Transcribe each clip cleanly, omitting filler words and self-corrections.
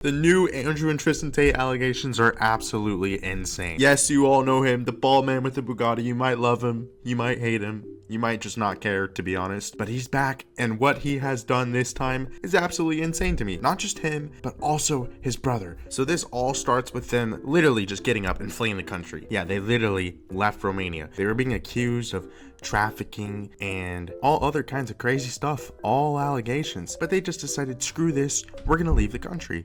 The new Andrew and Tristan Tate allegations are absolutely insane. Yes, you all know him, the bald man with the Bugatti. You might love him, you might hate him, you might just not care, to be honest. But he's back, and what he has done this time is absolutely insane to me. Not just him, but also his brother. So this all starts with them literally just getting up and fleeing the country. Yeah, they literally left Romania. They were being accused of trafficking and all other kinds of crazy stuff, all allegations. But they just decided, screw this, we're gonna leave the country.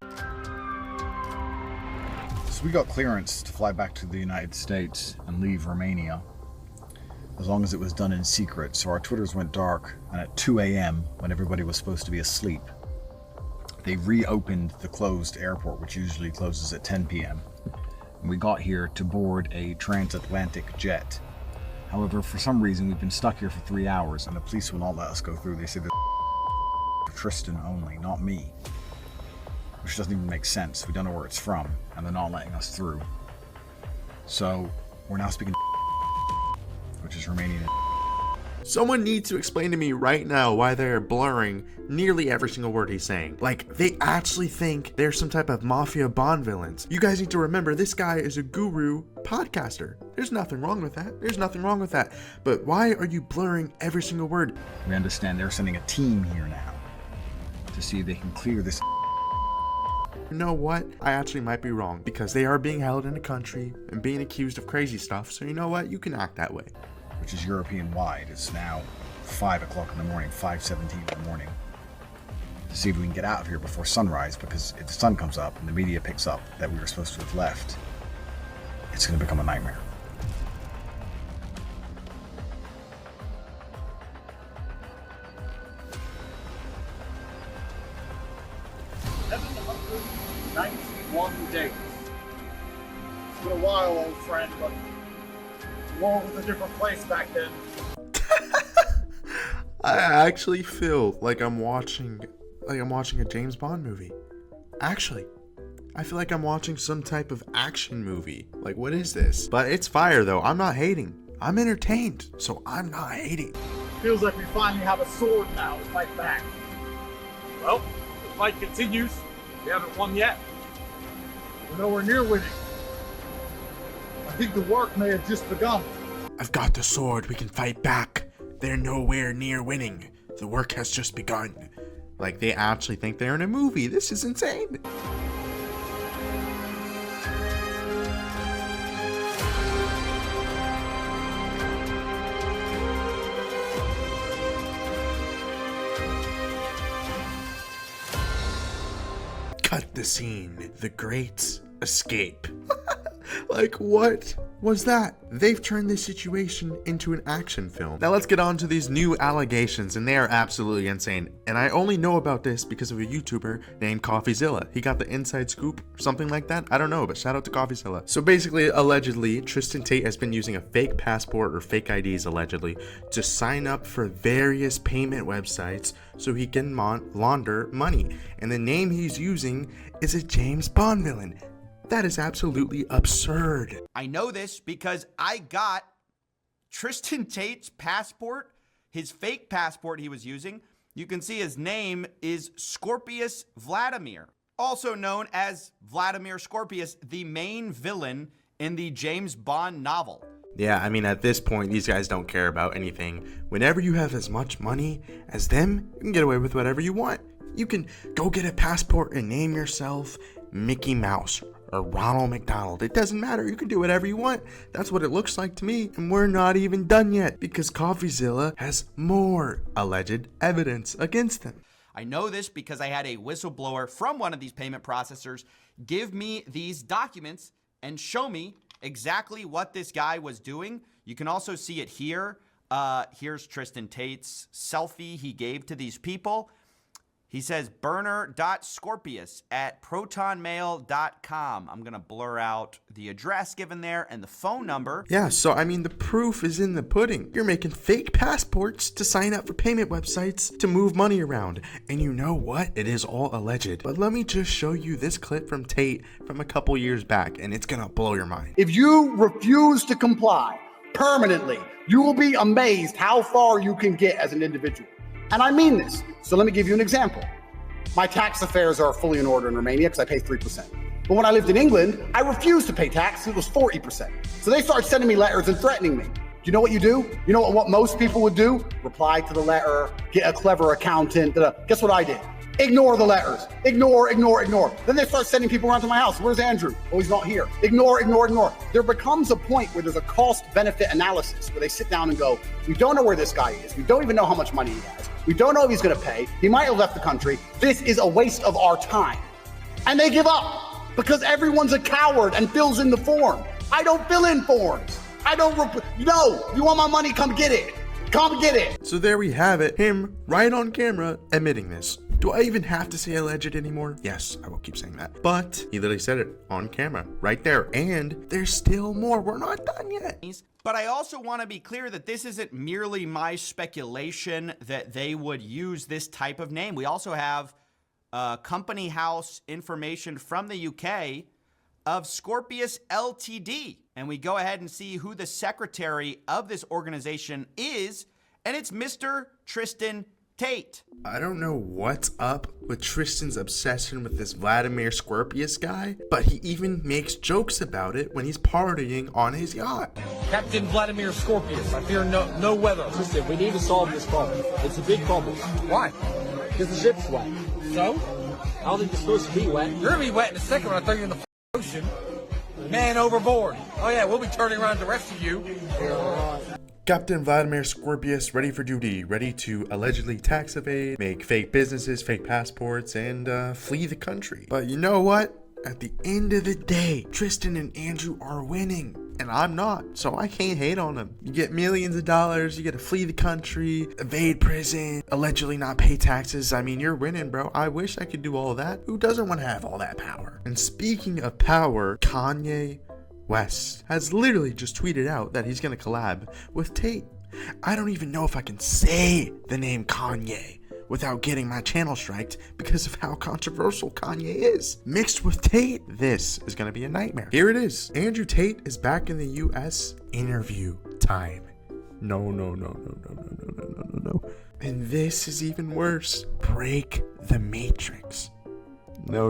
So we got clearance to fly back to the United States and leave Romania, as long as it was done in secret. So our Twitters went dark, and at 2 a.m., when everybody was supposed to be asleep, they reopened the closed airport, which usually closes at 10 p.m. And we got here to board a transatlantic jet. However, for some reason, we've been stuck here for 3 hours, and the police will not let us go through. They say this for Tristan only, not me. Which doesn't even make sense. We don't know where it's from, and they're not letting us through. So, we're now speaking which is Romanian. Someone needs to explain to me right now why they're blurring nearly every single word he's saying. Like, they actually think they're some type of mafia Bond villains. You guys need to remember, this guy is a guru podcaster. There's nothing wrong with that. There's nothing wrong with that. But why are you blurring every single word? We understand they're sending a team here now to see if they can clear this. You know what? I actually might be wrong, because they are being held in a country and being accused of crazy stuff. So you know what? You can act that way. Which is European-wide. It's now 5 o'clock in the morning, 5:17 in the morning, to see if we can get out of here before sunrise, because if the sun comes up and the media picks up that we were supposed to have left, it's going to become a nightmare. Days. It's been a while, old friend, but the world was a different place back then. I actually feel like I'm watching a James Bond movie. Actually, I feel like I'm watching some type of action movie. Like, what is this? But it's fire though. I'm not hating. I'm entertained, so I'm not hating. Feels like we finally have a sword now to fight back. Well, the fight continues. We haven't won yet. We're nowhere near winning. I think the work may have just begun. I've got the sword. We can fight back. They're nowhere near winning. The work has just begun. Like, they actually think they're in a movie. This is insane. Cut the scene. The Great Escape. Like, what was that? They've turned this situation into an action film. Now let's get on to these new allegations, and they are absolutely insane. And I only know about this because of a YouTuber named CoffeeZilla. He got the inside scoop or something like that. I don't know, but shout out to CoffeeZilla. So basically, allegedly, Tristan Tate has been using a fake passport or fake IDs, allegedly, to sign up for various payment websites so he can launder money. And the name he's using is a James Bond villain. That is absolutely absurd. I know this because I got Tristan Tate's passport, his fake passport he was using. You can see his name is Scorpius Vladimir, also known as Vladimir Scorpius, the main villain in the James Bond novel. Yeah, I mean, at this point, these guys don't care about anything. Whenever you have as much money as them, you can get away with whatever you want. You can go get a passport and name yourself Mickey Mouse or Ronald McDonald. It doesn't matter. You can do whatever you want. That's what it looks like to me. And we're not even done yet, because CoffeeZilla has more alleged evidence against them. I know this because I had a whistleblower from one of these payment processors give me these documents and show me exactly what this guy was doing. You can also see it here. Here's Tristan Tate's selfie he gave to these people. He says burner.scorpius@protonmail.com. I'm going to blur out the address given there and the phone number. Yeah, so I mean, the proof is in the pudding. You're making fake passports to sign up for payment websites to move money around. And you know what? It is all alleged. But let me just show you this clip from Tate from a couple years back, and it's going to blow your mind. If you refuse to comply permanently, you will be amazed how far you can get as an individual. And I mean this. So let me give you an example. My tax affairs are fully in order in Romania because I pay 3%. But when I lived in England, I refused to pay tax. It was 40%. So they started sending me letters and threatening me. You know what you do? You know what most people would do? Reply to the letter, get a clever accountant. Guess what I did? Ignore the letters. Ignore. Then they start sending people around to my house. Where's Andrew? Oh, he's not here. Ignore. There becomes a point where there's a cost-benefit analysis where they sit down and go, we don't know where this guy is. We don't even know how much money he has. We don't know if he's going to pay. He might have left the country. This is a waste of our time. And they give up because everyone's a coward and fills in the form. I don't fill in forms. No, you want my money? Come get it. Come get it. So there we have it, him right on camera admitting this. Do I even have to say alleged anymore? Yes, I will keep saying that. But he literally said it on camera right there. And there's still more. We're not done yet. But I also want to be clear that this isn't merely my speculation that they would use this type of name. We also have company house information from the UK of Scorpius Ltd. And we go ahead and see who the secretary of this organization is, and it's Mr. Tristan Tate. I don't know what's up with Tristan's obsession with this Vladimir Scorpius guy, but he even makes jokes about it when he's partying on his yacht. Captain Vladimir Scorpius, I fear no weather. Listen, we need to solve this problem. It's a big problem. Why? Because the ship's wet. So? I don't think it's supposed to be wet. You're gonna be wet in a second when I throw you in the ocean. Man overboard. Oh yeah, we'll be turning around the rest of you. Captain Vladimir Scorpius ready for duty, ready to allegedly tax evade, make fake businesses, fake passports, and flee the country. But you know what? At the end of the day, Tristan and Andrew are winning, and I'm not, so I can't hate on them. You get millions of dollars, you get to flee the country, evade prison, allegedly not pay taxes. I mean, you're winning, bro. I wish I could do all of that. Who doesn't want to have all that power? And speaking of power, Kanye West has literally just tweeted out that he's going to collab with Tate. I don't even know if I can say the name Kanye without getting my channel striked because of how controversial Kanye is. Mixed with Tate, this is going to be a nightmare. Here it is. Andrew Tate is back in the US. Interview time. No. And this is even worse. Break the Matrix. No.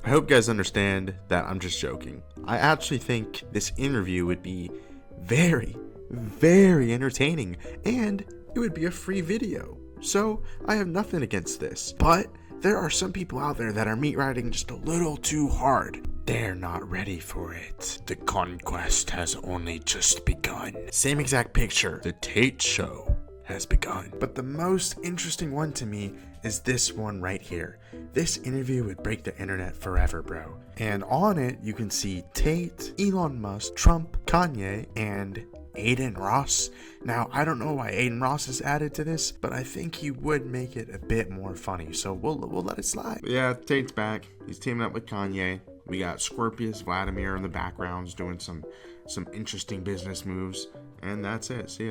I hope you guys understand that I'm just joking. I actually think this interview would be very, very entertaining, and it would be a free video. So I have nothing against this, but there are some people out there that are meat riding just a little too hard. They're not ready for it. The conquest has only just begun. Same exact picture. The Tate Show has begun. But the most interesting one to me is this one right here. This interview would break the internet forever, bro. And on it, you can see Tate, Elon Musk, Trump, Kanye, and Aiden Ross. Now, I don't know why Aiden Ross is added to this, but I think he would make it a bit more funny, so we'll let it slide. Yeah, Tate's back. He's teaming up with Kanye. We got Scorpius Vladimir in the backgrounds doing some interesting business moves, and that's it. See ya.